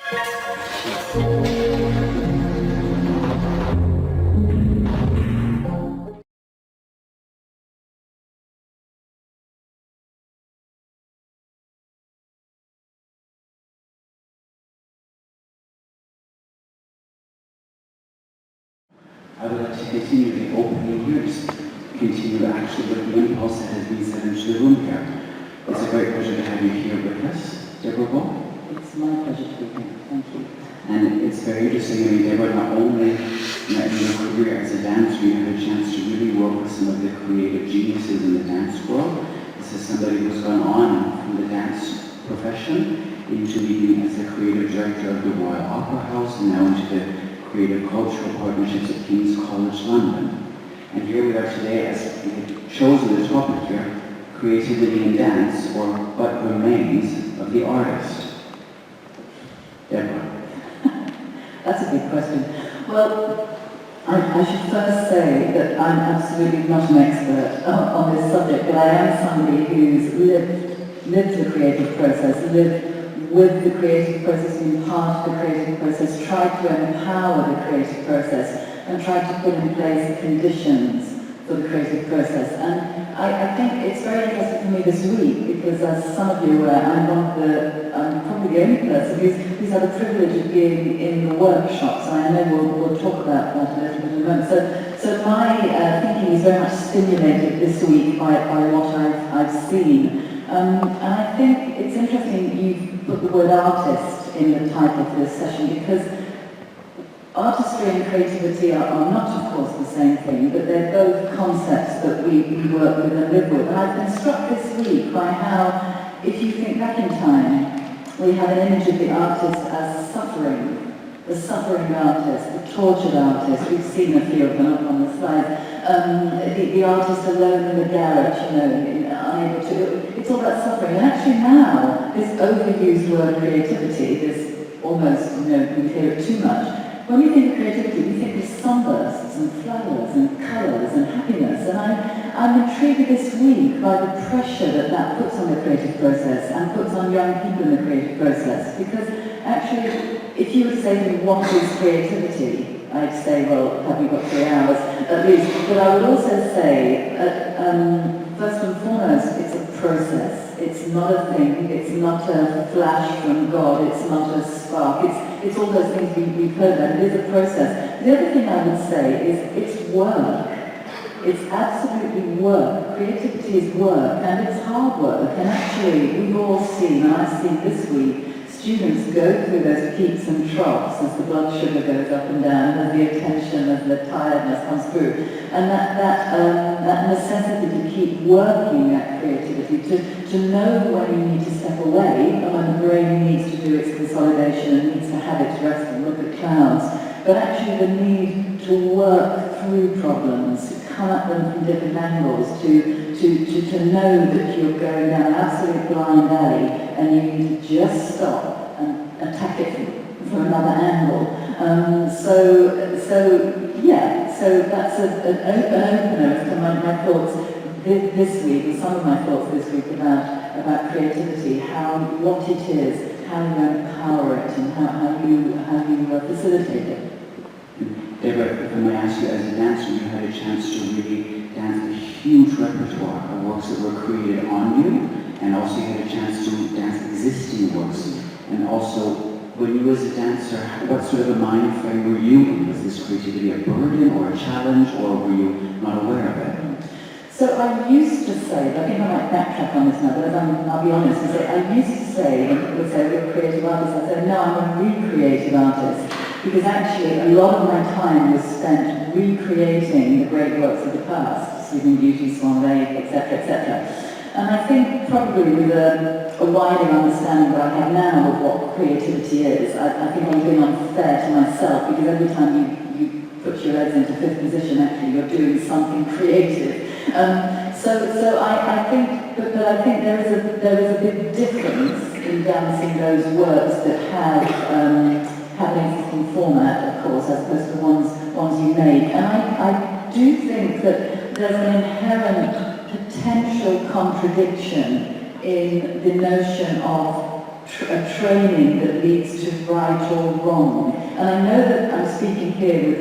I would like to continue the opening years, continue actually with the impulse that has been set into the room here. It's a great pleasure to have you here with us, Deborah. It's my pleasure to be here, thank you. And it's very interesting, I mean, Deborah, not only in your career as a dancer, you had a chance to really work with some of the creative geniuses in the dance world. This is somebody who's gone on from the dance profession into leading as the creative director of the Royal Opera House and now into the creative cultural partnerships at King's College London. And here we are today as we've chosen the topic here, creativity in dance, or what remains of the artist. Deborah. That's a big question. Well, I should first say that I'm absolutely not an expert on this subject, but I am somebody who's lived the creative process, lived with the creative process, been part of the creative process, tried to empower the creative process, and tried to put in place the conditions for the creative process. And I think it's very interesting for me this week, because as some of you are aware, I'm probably the only person who's had the privilege of being in the workshops. I know we'll talk about that a little bit in a moment. So my thinking is very much stimulated this week by what I've seen. And I think it's interesting you've put the word artist in the title for this session, because artistry and creativity are not, of course, the same thing, but they're both concepts that we work with and live with. And I've been struck this week by how, if you think back in time, we have an image of the artist as suffering, the suffering artist, the tortured artist. We've seen a few of them up on the slide. The artist alone in the garage, unable to. It's all about suffering. And actually now, this overused word creativity, this almost, we hear it too much. When we think of creativity, we think of sunbursts and flowers and colours and happiness. And I'm intrigued this week by the pressure that puts on the creative process and puts on young people in the creative process. Because actually, if you were to say to me, what is creativity? I'd say, well, have you got 3 hours at least? But I would also say, first and foremost, it's a process. It's not a thing. It's not a flash from God. It's not a spark. It's all those things we've heard about. It is a process. The other thing I would say is it's work. It's absolutely work. Creativity is work, and it's hard work. And actually, we've all seen, and I've seen this week, students go through those peaks and troughs as the blood sugar goes up and down, as the attention, as the tiredness comes through. And that necessity to keep working at creativity, to know when you need to step away, and when the brain needs to do its consolidation and needs to have its rest and look at clouds, but actually the need to work through problems, to come at them from different angles, to know that you're going down an absolute blind alley and you need to just stop and attack it from another angle. So that's an opener to my thoughts this week, and some of my thoughts this week about creativity, what it is, how you empower it, and how you facilitate it. Deborah, if I may ask you, as a dancer, you had a chance to really dance a huge repertoire of works that were created on you, and also you had a chance to dance existing works. And also, when you as a dancer, what sort of a mind frame were you in? Was this creativity a burden or a challenge, or were you not aware of it? So I used to say, I think I might backtrack on this now, but I'll be honest and say, I used to say, when people would say we're creative artists, I'd say, no, I'm a recreative artist. Because actually, a lot of my time was spent recreating the great works of the past, Sleeping Beauty, Swan Lake, etc., etc. And I think probably with a wider understanding that I have now of what creativity is, I think I'm being unfair to myself, because every time you put your legs into fifth position, actually you're doing something creative. So I think, but I think there is a big difference in dancing those works that have an existing format, of course, as opposed to ones you make. And I do think that there's an inherent potential contradiction in the notion of a training that leads to right or wrong. And I know that I'm speaking here with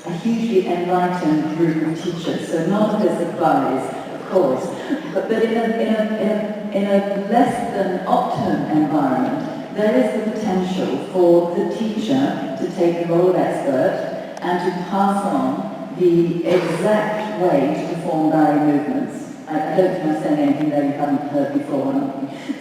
a hugely enlightened group of teachers, so none of this applies, of course, but in a less than optimum environment, there is the potential for the teacher to take the role of expert and to pass on the exact way to perform ballet movements. I don't think I'm saying anything that you haven't heard before.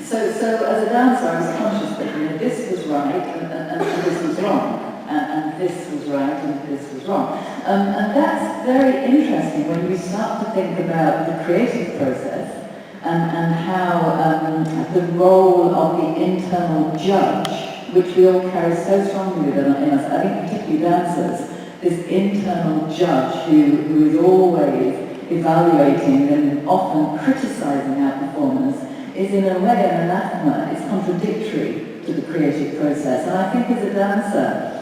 So as a dancer, I was conscious that this was right and this was wrong. And this was right and this was wrong. And that's very interesting when you start to think about the creative process and how the role of the internal judge, which we all carry so strongly within us, I think particularly dancers, this internal judge who is always evaluating and often criticizing our performance, is in a way an anathema. It's contradictory to the creative process. And I think as a dancer,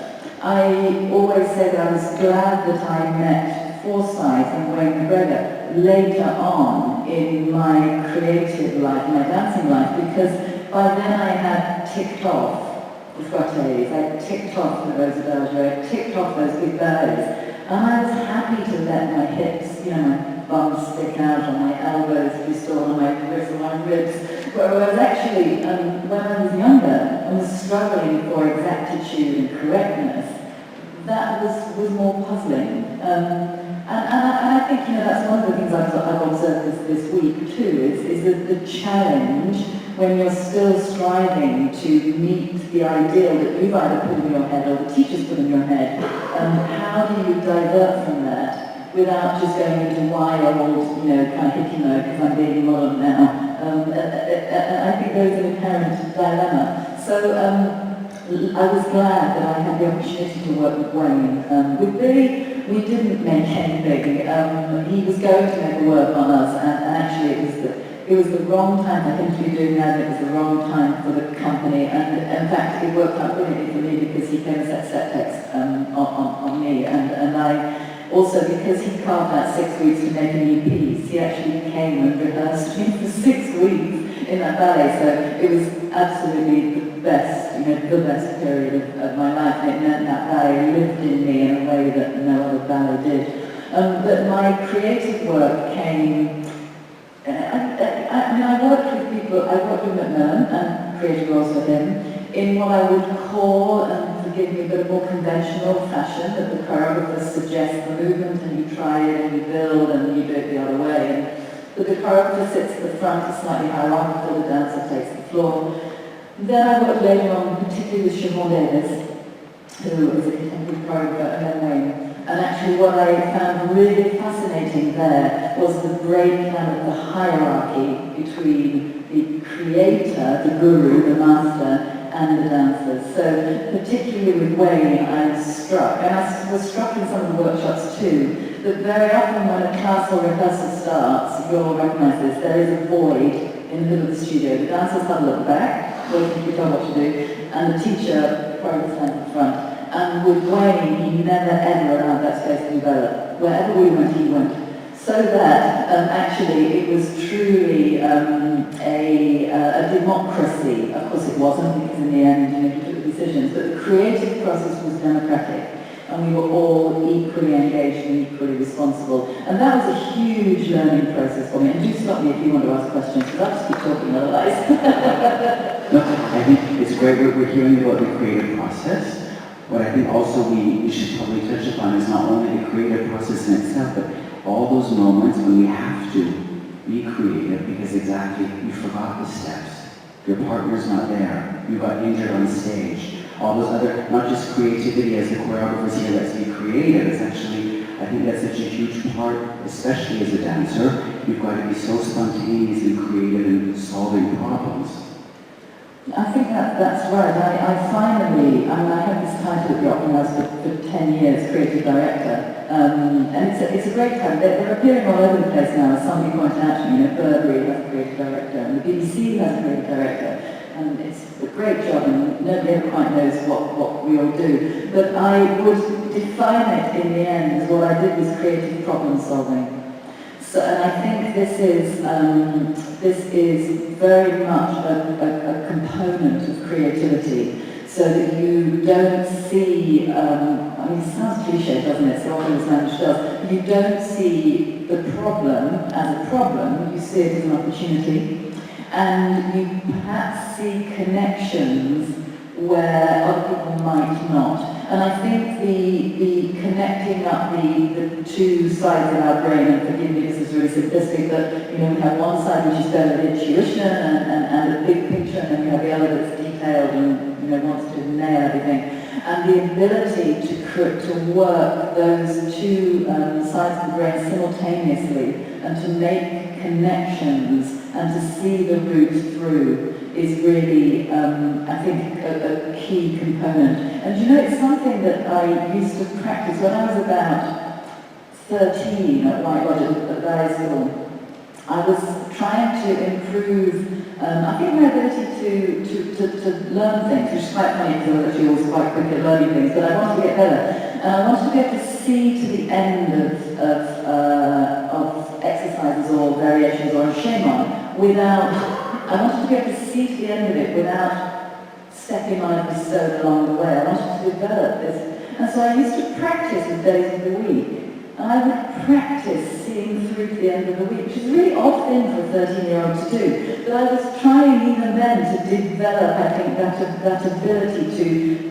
I always say that I was glad that I met Forsyth and Wayne McGregor later on in my creative life, my dancing life, because by then I had ticked off the frottés, I ticked off the Rosa I ticked off those big ballets, and I was happy to let my hips, my bum stick out, on my elbows restore, on my wrists, on my ribs, whereas actually, when I was younger and was struggling for exactitude and correctness, that was more puzzling. And I think, that's one of the things I've observed this week too, is the challenge when you're still striving to meet the ideal that you've either put in your head or the teacher's put in your head. How do you divert from that without just going into wild, kind of hickey mode because I'm being modern now? I think there's an inherent dilemma. So I was glad that I had the opportunity to work with Wayne. With Billy, we didn't make anything. He was going to make a work on us, and actually it was the wrong time for him to be doing that, and it was the wrong time for the company. And in fact, it worked out brilliantly for me because he came and set text on me, and I also, because he carved out 6 weeks to make a new piece, he actually came and rehearsed me for 6 weeks in that ballet. So it was absolutely the best period of my life. And it meant that ballet lived in me in a way that no other ballet did. But my creative work came. I worked with people. I worked with Macmillan and created roles with him in what I would call, and forgive me, but a more conventional fashion, that the choreographer suggests the movement and you try it and you build and you do it the other way. But the choreographer sits at the front, it's slightly hierarchical, the dancer takes the floor. Then I worked later on, particularly with Siobhan Davis, who is a contemporary choreographer, and then Wayne. And actually what I found really fascinating there was the breakdown of the hierarchy between the creator, the guru, the master, and the dancers. So particularly with Wayne, I was struck, and I was struck in some of the workshops too, that very often when a class or rehearsal starts, you'll recognise this, there is a void in the middle of the studio. The dancers huddle at the back, waiting to be told what to do, and the teacher probably stands at the front. And with Wayne, he never ever allowed that space to develop. Wherever we went, he went. So that actually it was truly a democracy. Of course it wasn't, because in the end he took the decisions, but the creative process was democratic. And we were all equally engaged and equally responsible. And that was a huge learning process for me. And do stop me if you want to ask questions, because I'll just keep talking otherwise. No, I think it's great we're hearing about the creative process. What I think also we should probably touch upon is not only the creative process in itself, but all those moments when we have to be creative because exactly you forgot the steps, your partner's not there, you got injured on stage, all those other, not just creativity as the choreographers here, let's be creative, it's actually, I think that's such a huge part, especially as a dancer, you've got to be so spontaneous and creative in solving problems. I think that's right. I finally, I had this title at the Opera House for 10 years, creative director, and it's a great time. They're appearing all over the place now, as somebody pointed out to me. Burberry has a creative director, and the BBC has a creative director, and it's a great job, and nobody ever quite knows what we all do. But I would define it in the end as what I did was creative problem solving. So, and I think this is very much a component of creativity, so that you don't see, I mean, it sounds cliche, doesn't it? So often as managed does. You don't see the problem as a problem, you see it as an opportunity, and you perhaps see connections where other people might not. And I think the connecting up the two sides of our brain, and forgive me, this is really simplistic, but you know, we have one side which is better at intuition and a big picture, and then we have the other that's detailed and you know wants to nail everything. And the ability to work those two sides of the brain simultaneously and to make connections and to see the route through is really, I think, a key component. And you know, it's something that I used to practice when I was about 13 at White Lodge at ballet school. I was trying to improve, I think, my ability to learn things, which is quite funny because I was actually always quite quick at learning things, but I wanted to get better. And I wanted to be able to see to the end of exercises or variations or schéma without, I wanted to be able to see to the end of it without stepping on every stone along the way. I wanted to develop this. And so I used to practice the days of the week. And I would practice seeing through to the end of the week, which is a really odd thing for a 13-year-old to do. But I was trying even then to develop, I think, that ability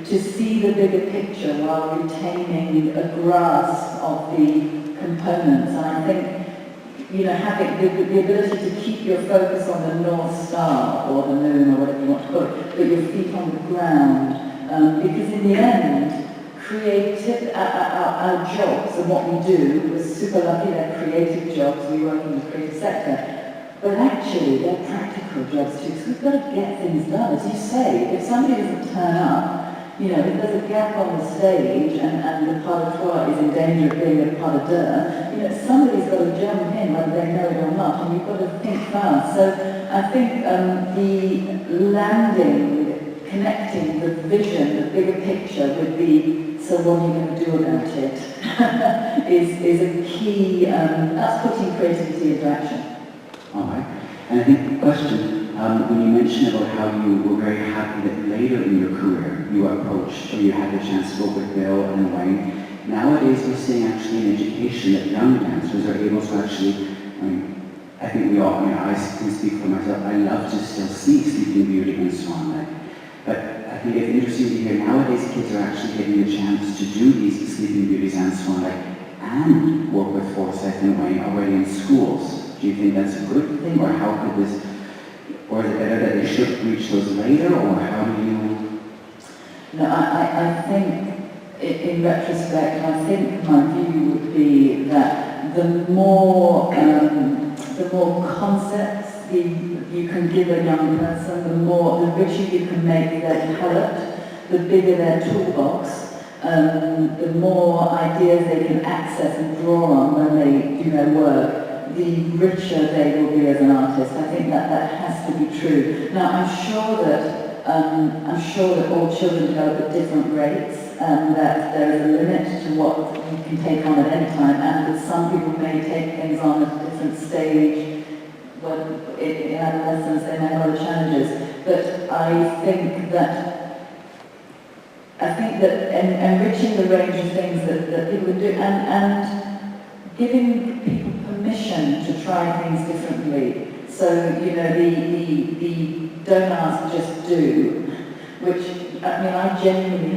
to see the bigger picture while retaining a grasp of the components. And I think, you know, having the ability to keep your focus on the North Star, or the moon, or whatever you want to call it, but your feet on the ground. Because in the end, our jobs and what we do, we're super lucky they're creative jobs, we work in the creative sector, but actually they're practical jobs too, because we've got to get things done. As you say, if somebody doesn't turn up, you know, if there's a gap on the stage and the pas de trois is in danger of being a pas de deux, you know, somebody's got to jump in whether they know it or not, and you've got to think fast. So I think the landing, connecting the vision, the bigger picture with the, so what are you going to do about it, is a key, that's putting creativity into action. All right. And I think the question, when you mentioned about how you were very happy that later in your career you approached, or you had the chance to work with Bill and Wayne, nowadays we're seeing actually in education that young dancers are able to actually, I think we all, I can speak for myself, I love to still see Sleeping Beauty and Swan Lake. But I think it's interesting to hear nowadays kids are actually getting the chance to do these Sleeping Beauties and Swan Lake and work with Forsyth and Wayne already in schools. Do you think that's a good thing, or how could this, or is it better that they should reach those later, or how do you? No, I think, in retrospect, I think my view would be that the more concepts you can give a young person, the richer you can make their palette, the bigger their toolbox, the more ideas they can access and draw on when they do their work, the richer they will be as an artist. I think that has to be true. Now, I'm sure that all children develop at different rates, and that there is a limit to what you can take on at any time, and that some people may take things on at a different stage. When in adolescence they may have other challenges. But I think that enriching the range of things that people can do, and giving people permission to try things differently. So, you know, the don't ask, just do, which, I mean, I genuinely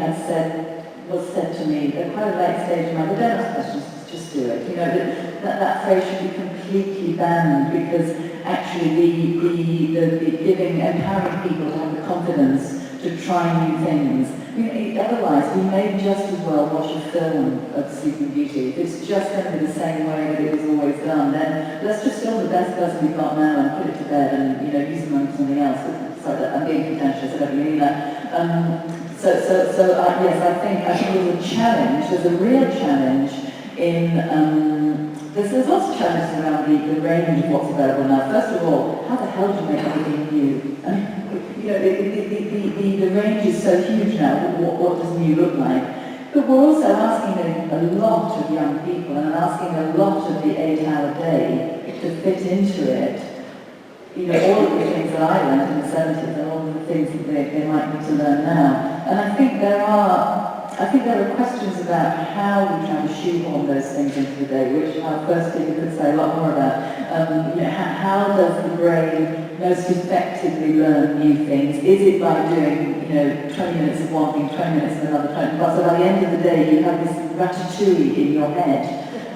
was said to me at quite a late stage in my life, don't ask questions, just do it. You know, that phrase should be completely banned, because actually the giving, empowering people to have the confidence to try new things. I mean, otherwise, we may just as well watch a film of Sleeping Beauty. If it's just going to be the same way that it was always done, then let's just film the best person we've got now and put it to bed and, you know, use them on something else. Sorry, I'm being contentious, I don't mean that. Yes, I think there's a challenge, there's a real challenge in, there's lots of challenges around the range of what's available now. First of all, how the hell do you make everything new? I mean, you know, the range is so huge now, what does new look like? But we're also asking a lot of young people and asking a lot of the 8-hour day to fit into it. You know, all of the things that I learned in the 70s and all of the things that they might need to learn now. And I think there are questions about how we try to shoehorn those things into the day, which our first speaker could say a lot more about. You know, how does the brain most effectively learn new things? Is it by doing, 20 minutes of one thing, 20 minutes of another, 20 minutes? So by the end of the day, you have this ratatouille in your head,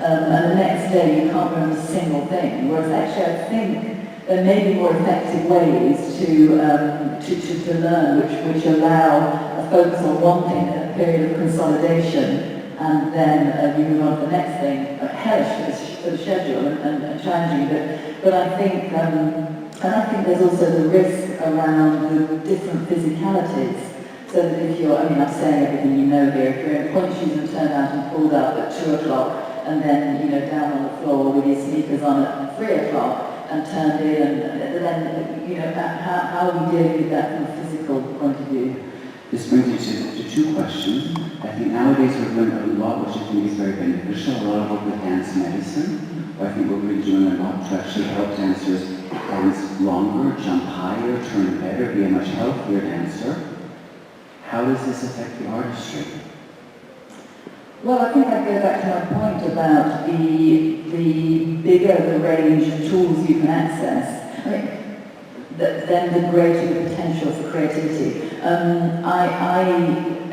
and the next day you can't remember a single thing. Whereas actually, I think there may be more effective ways to learn, which allow a focus on one thing in a period of consolidation, and then you move on to the next thing. Hellish for the schedule and challenging, but I think, and I think there's also the risk around the different physicalities. So that if you're, I'm saying everything you know here, if you're in point shoes and turned out and pulled up at 2 o'clock, and then, down on the floor with your sneakers on at 3 o'clock, and turned in, and then, how are we dealing with that from a physical point of view? This brings me to two questions. I think nowadays we're doing a lot, which I think is very beneficial, a lot of work with dance medicine. I think we're really doing a lot to actually help dancers dance longer, jump higher, turn better, be a much healthier dancer. How does this affect the artistry? Well, I think I go back to my point about the bigger the range of tools you can access, then the greater the potential for creativity. I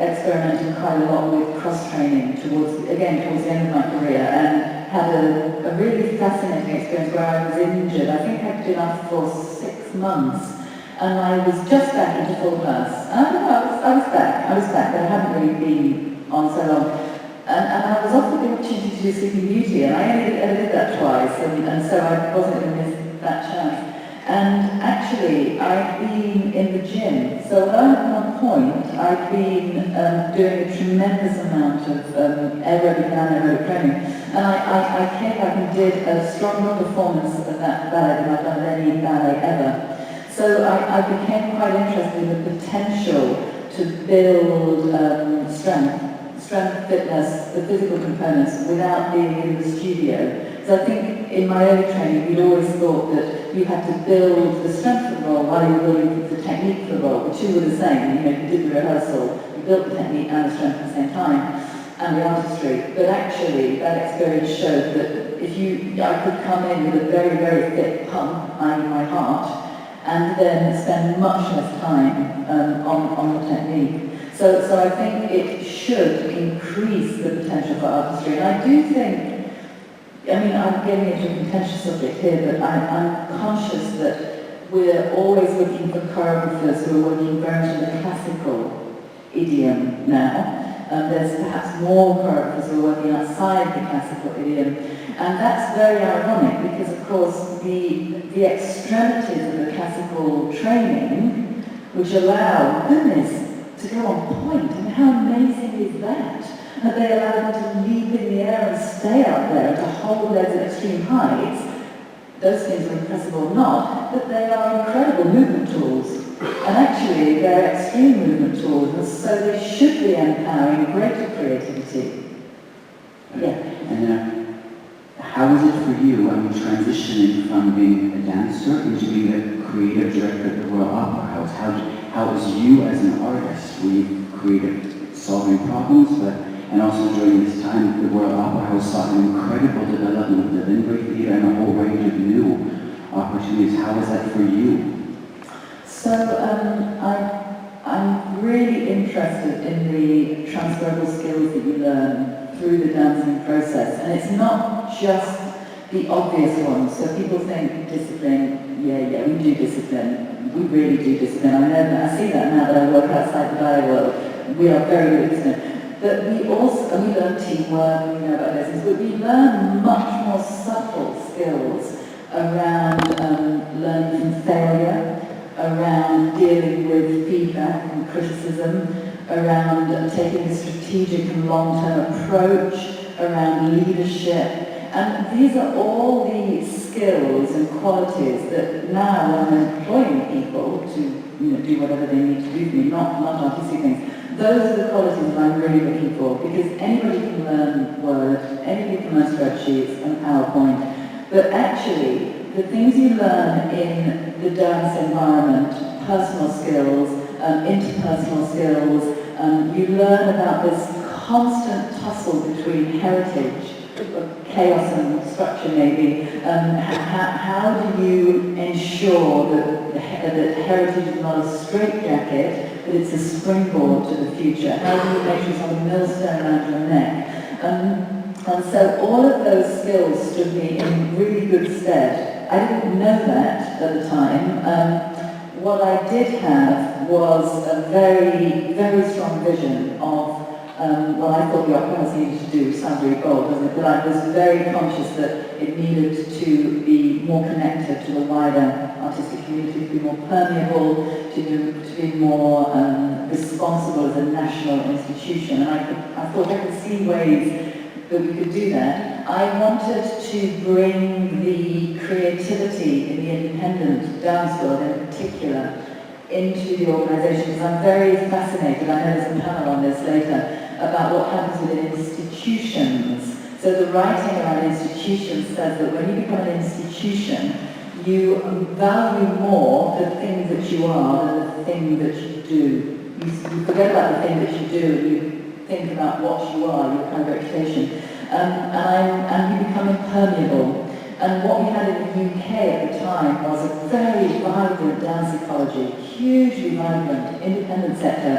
experimented quite a lot with cross-training towards the end of my career, and had a really fascinating experience where I was injured. I think I'd been off for 6 months, and I was just back into full class. I don't know, I was back, but I hadn't really been on so long. And I was offered the opportunity to do Sleeping Beauty, and I only ever did that twice, and so I wasn't going to miss that chance. And actually, I'd been in the gym. So at one point, I'd been doing a tremendous amount of aerobic and anaerobic training. And I came back and did a stronger performance of that ballet than I've done at any ballet ever. So I became quite interested in the potential to build strength, fitness, the physical components, without being in the studio. So I think in my early training, we'd always thought that you had to build the strength of the role while you were building the technique for the role. The two were the same. You did the rehearsal, you built the technique and the strength at the same time, and the artistry. But actually, that experience showed that I could come in with a very, very fit pump, i.e. my heart, and then spend much less time on the technique. So I think it should increase the potential for artistry. And I do think, I'm getting into a contentious subject here, but I'm conscious that we're always looking for choreographers who are working very much in the classical idiom now. There's perhaps more choreographers who are working outside the classical idiom. And that's very ironic because, of course, the extremities of the classical training, which allow, goodness, to go on point. And how amazing is that? That they allow them to leap in the air and stay up there and to hold legs at extreme heights. Those things are impressive or not, but they are incredible movement tools. And actually, they're extreme movement tools, and so they should be empowering greater creativity. Yeah. And how is it for you, transitioning from being a dancer into being a creative director at the Royal Opera House? How is you as an artist? Were you creative, solving problems, and also during this time, the Royal Opera House saw an incredible development of the Lindbergh Theatre and a whole range of new opportunities. How is that for you? So I'm really interested in the transferable skills that you learn through the dancing process, and it's not just the obvious ones. So people think discipline, yeah, we do discipline. We really do discipline. I know that. I see that now that I work outside the ballet world. We are very good at discipline. But we learn teamwork, we know about those things, but we learn much more subtle skills around learning from failure, around dealing with feedback and criticism, around taking a strategic and long-term approach, around leadership. And these are all the skills and qualities that now, when I'm employing people to do whatever they need to do for me, not artistic things, those are the qualities that I'm really looking for, because anybody can learn Word, anybody can learn spreadsheets and PowerPoint, but actually the things you learn in the dance environment, personal skills, interpersonal skills, you learn about this constant tussle between heritage, chaos and structure maybe. How do you ensure that heritage is not a straitjacket, but it's a springboard to the future? How do you make sure it's not a millstone around your neck? And so all of those skills stood me in really good stead. I didn't know that at the time. What I did have was a very, very strong vision of what I thought the opera house needed to do. Sounds really bold, doesn't it? But I was very conscious that it needed to be more connected to the wider artistic community, to be more permeable, to be more responsible as a national institution. And I thought I could see ways that we could do that. I wanted to bring the creativity in the independent dance world in particular into the organisation, because I'm very fascinated, I know there's a panel on this later, about what happens within institutions. So the writing around institutions says that when you become an institution, you value more the thing that you are than the thing that you do. You forget about the thing that you do, and you think about what you are, your kind of reputation. And you become impermeable. And what we had in the UK at the time was a very vibrant dance ecology, hugely vibrant, independent sector.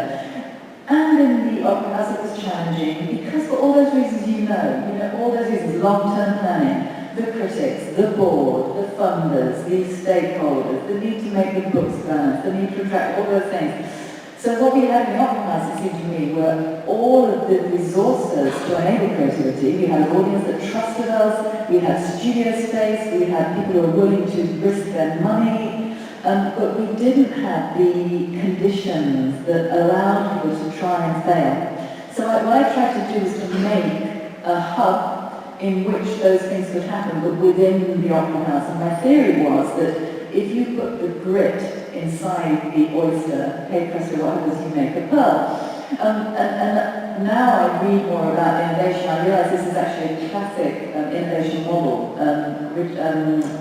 And in the opera house it was challenging, because for all those reasons you know, all those reasons, long-term planning, the critics, the board, the funders, the stakeholders, the need to make the books balance, the need to attract, all those things. So what we had in the opera house, it seemed to me, were all of the resources to enable creativity. We had an audience that trusted us, we had studio space, we had people who were willing to risk their money, but we didn't have the conditions that allowed people to try and fail. So what I tried to do was to make a hub in which those things could happen, but within the opera house. And my theory was that if you put the grit inside the oyster, hey presto, what happens, you make a pearl. And now I read more about innovation, I realise this is actually a classic innovation model.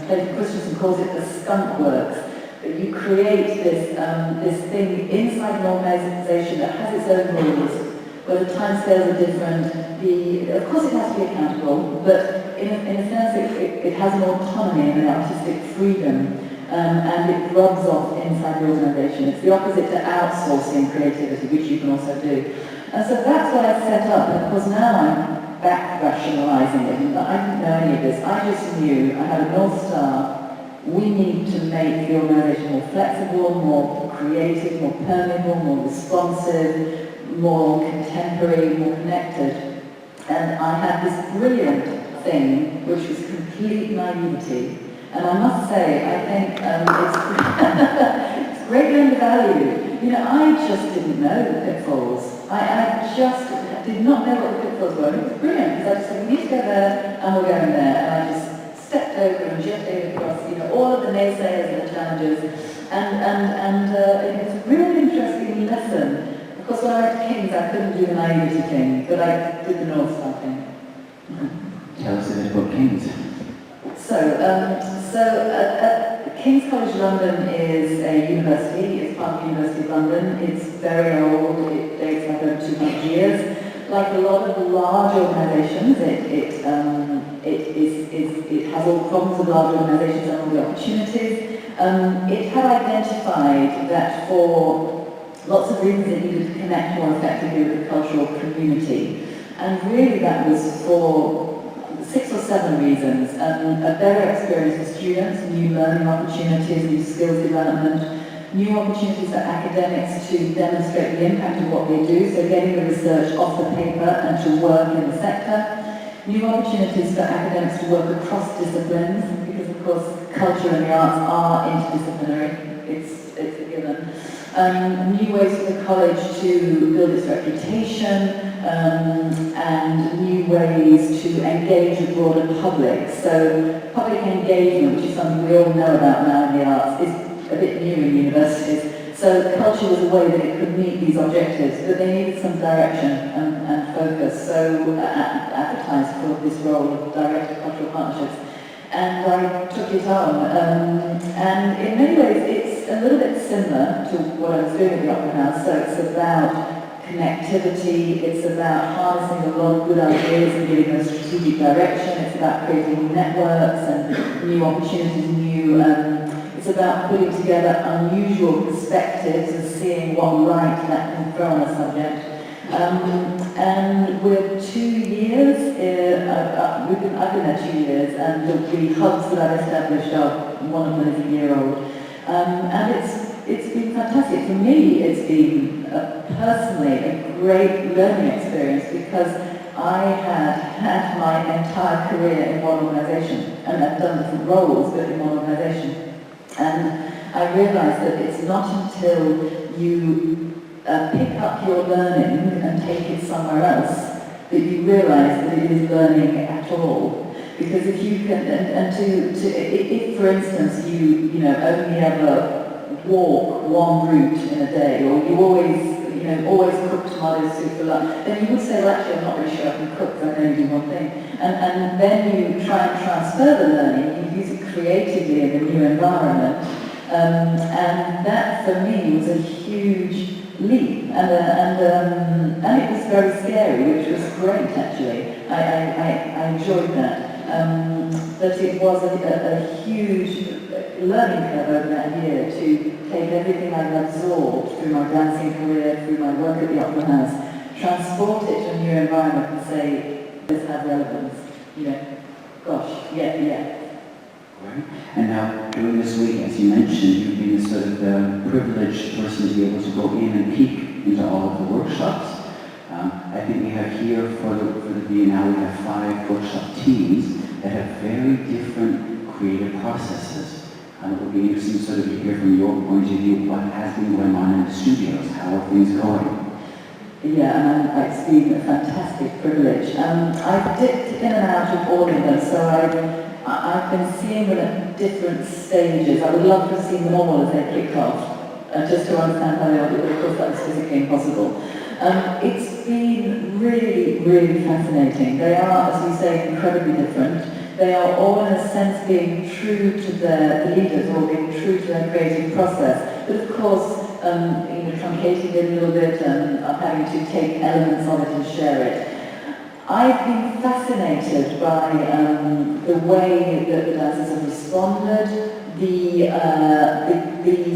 Christensen calls it the skunk works. That you create this thing inside an organisation that has its own rules, where the timescales are different. Of course it has to be accountable, but in a sense it has an autonomy and an artistic freedom. And it rubs off inside the organisation. It's the opposite to outsourcing creativity, which you can also do. And so that's what I set up. And of course now I'm back rationalising it. I didn't know any of this. I just knew I had a North Star. We need to make the organisation more flexible, more creative, more permeable, more responsive, more contemporary, more connected. And I had this brilliant thing, which was complete naivety. And I must say, I think it's greatly undervalued. I just didn't know the pitfalls. I just did not know what the pitfalls were. It was brilliant, because I just said, we need to go there, and we're going there. And I just stepped over and jetted across, all of the naysayers and the challenges. And it was a really interesting lesson. Of course, when I went to King's, I couldn't do the naivety thing, but I did the North Star thing. Tell us a bit about King's. So King's College London is a university. It's part of the University of London. It's very old. It dates back over 200 years. Like a lot of large organisations, it has all the problems of large organisations and all the opportunities. It had identified that for lots of reasons it needed to connect more effectively with the cultural community. And really that was for 6 or 7 reasons. A better experience for students, new learning opportunities, new skills development, new opportunities for academics to demonstrate the impact of what they do, so getting the research off the paper and to work in the sector. New opportunities for academics to work across disciplines, because of course culture and the arts are interdisciplinary, it's a given. New ways for the college to build its reputation, and new ways to engage a broader public. So public engagement, which is something we all know about now in the arts, is a bit new in universities. So culture was a way that it could meet these objectives, but they needed some direction and focus. So I advertised for this role of Director of Cultural Partnerships, and I took it on. And in many ways, it's a little bit similar to what I was doing at the Opera House. So it's about connectivity, it's about harnessing a lot of good ideas and giving them strategic direction, it's about creating networks and new opportunities, it's about putting together unusual perspectives and seeing what light that can throw on a subject. And we're 2 years, I've been there 2 years, and the hubs that I've established are, one of them is a year old. And it's been fantastic. For me, it's been personally a great learning experience because I had my entire career in one organisation, and I've done different roles, but in one organisation. And I realised that it's not until you pick up your learning and take it somewhere else that you realise that it is learning at all. Because if you can, if for instance you only ever walk one route in a day, or you always cook tomato soup for lunch, then you would say, well, actually, I'm not really sure I can cook, I can only do one thing. And then you try and transfer the learning, you use it creatively in the new environment. And that, for me, was a huge leap. And it was very scary, which was great, actually. I enjoyed that. But it was a huge learning curve over that year to take everything I've absorbed through my dancing career, through my work at the Opera House, transport it to a new environment and say, does this have relevance? Yeah. Right. And now, during this week, as you mentioned, you've been sort of the privileged person to be able to go in and peek into all of the workshops. I think we have here for the Biennale, we have 5 workshop teams that have very different creative processes. And it will be interesting sort of to hear from your point of view what has been going on in the studios, how are things going? Yeah, and it's been a fantastic privilege. I've dipped in and out of all of them, so I've been seeing them at different stages. I would love to have seen them all as they kicked off, just to understand how they are, but of course that was physically impossible. It's been really, really fascinating. They are, as we say, incredibly different. They are all, in a sense, being true to the leaders, or being true to their creative process. But of course, truncating it a little bit and having to take elements of it and share it. I've been fascinated by the way that the dancers have responded, the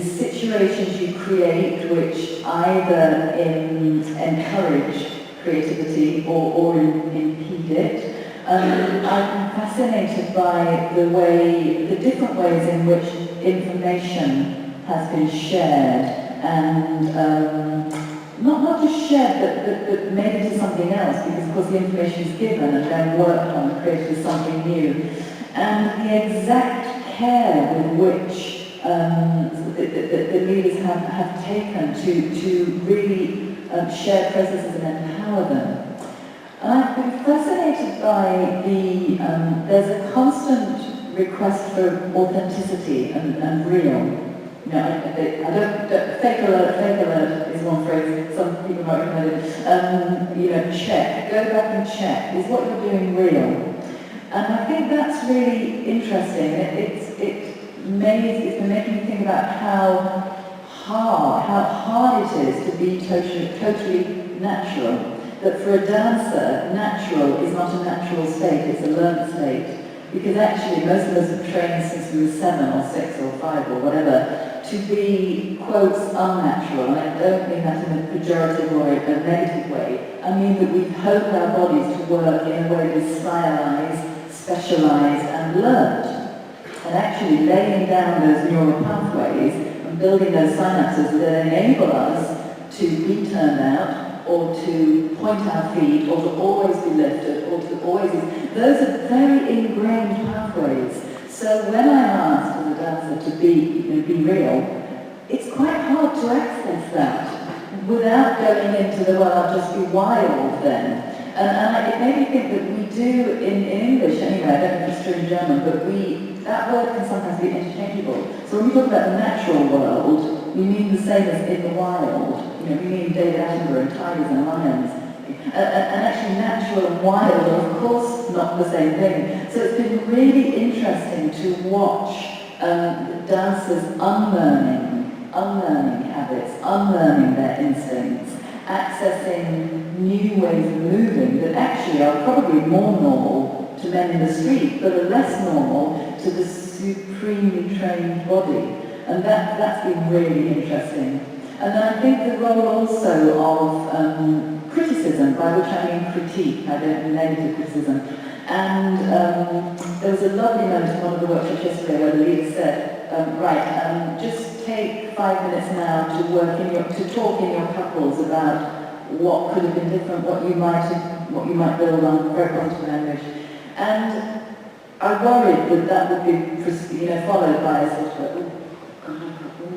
situations you create which either encourage creativity or impede it. I've been fascinated by the different ways in which information has been shared, and not just shared, but made into something else, because of course the information is given and then worked on and created as something new. And the exact care with which the leaders have taken to really share processes and empower them. And I've been fascinated by there's a constant request for authenticity and real. I don't, fake alert is one phrase some people might recommend it. Check, go back and check, is what you're doing real? And I think that's really interesting. It's been making me think about how hard it is to be totally natural. That for a dancer, natural is not a natural state, it's a learned state. Because actually most of us have trained since we were 7 or 6 or 5 or whatever to be, quotes, unnatural. And I don't mean that in a pejorative or a negative way. I mean that we've honed our bodies to work in a way that's stylized, specialized and learned. And actually laying down those neural pathways and building those synapses that enable us to be turned out, or to point our feet, or to always be lifted, or to always... Those are very ingrained pathways. So when I'm asked as a dancer to be real, it's quite hard to access that without going into the, well, I'll just be wild then. And it made me think that we do, in English anyway, I don't know if it's true in German, but that word can sometimes be interchangeable. So when we talk about the natural world, we mean the same as in the wild. You know, we mean David Attenborough and tigers and lions. And actually natural and wild are of course not the same thing. So it's been really interesting to watch the dancers unlearning habits, unlearning their instincts, accessing new ways of moving that actually are probably more normal to men in the street, but are less normal to the supremely trained body. And that's been really interesting. And then I think the role also of criticism, by which I mean critique, I don't mean negative criticism. And there was a lovely moment in one of the workshops yesterday where the leader said, just take 5 minutes now to talk in your couples about what could have been different, what you might build on, very positive language. And I worried that would be, followed by a sort of,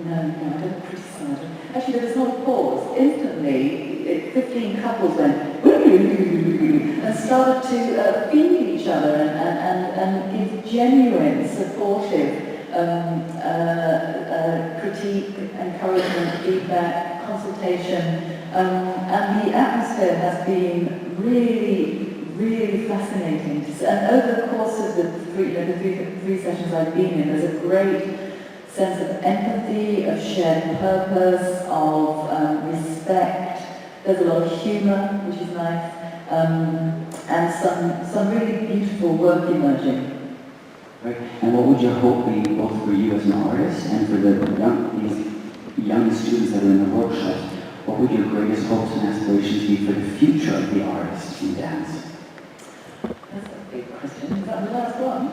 no, I don't criticize. Actually, there was not a pause. Instantly, 15 couples went and started to feed each other and give genuine, supportive critique, encouragement, feedback, consultation, and the atmosphere has been really fascinating. And over the course of the three sessions I've been in, there's a great sense of empathy, of shared purpose, of respect. There's a lot of humour, which is nice, and some really beautiful work emerging. Right. And what would your hope be, both for you as an artist and for these young students that are in the workshops? What would your greatest hopes and aspirations be for the future of the artist in dance? That's a big question. Is that the last one?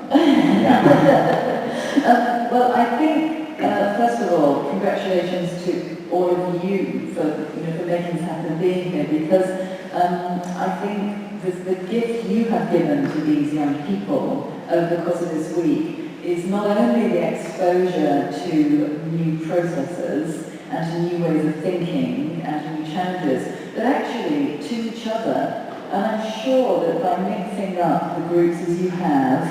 Yeah. Well, I think, first of all, congratulations to all of you for making this happen and being here, because I think the gift you have given to these young people over the course of this week is not only the exposure to new processes and to new ways of thinking and to new challenges, but actually to each other. And I'm sure that by mixing up the groups as you have,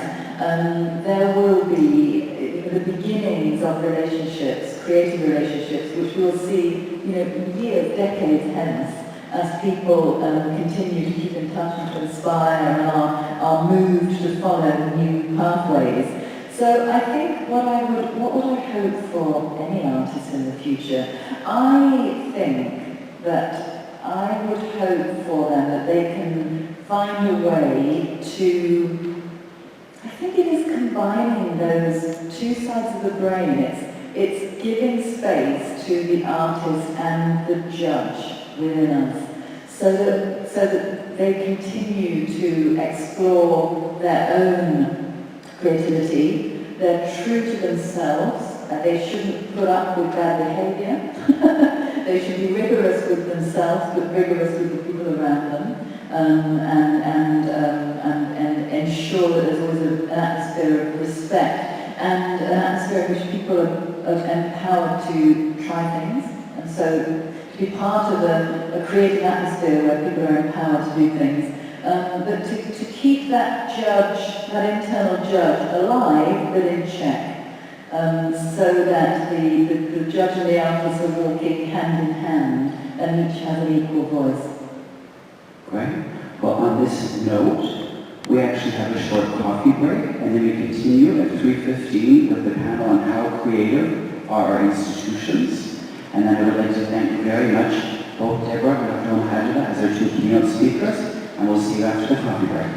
there will be the beginnings of relationships, creative relationships, which we'll see, years, decades hence, as people continue to keep in touch and to inspire and are moved to follow new pathways. So I think what would I hope for any artist in the future? I think that I would hope for them that they can find a way to, I think it is combining those two sides of the brain. It's giving space to the artist and the judge within us, so that they continue to explore their own creativity. They're true to themselves, and they shouldn't put up with bad behaviour. They should be rigorous with themselves, but rigorous with the people around them, and ensure that there's always an atmosphere of respect and an atmosphere in which people are empowered to try things, and so to be part of a creative atmosphere where people are empowered to do things. But to keep that judge, that internal judge, alive but in check, so that the judge and the artist are walking hand in hand and each has an equal voice. Great. Well, on this note, we actually have a short coffee break, and then we continue at 3:15 with the panel on how creative are our institutions. And then I would like to thank very much both Deborah and Dr. Malte as our two keynote speakers, and we'll see you after the coffee break.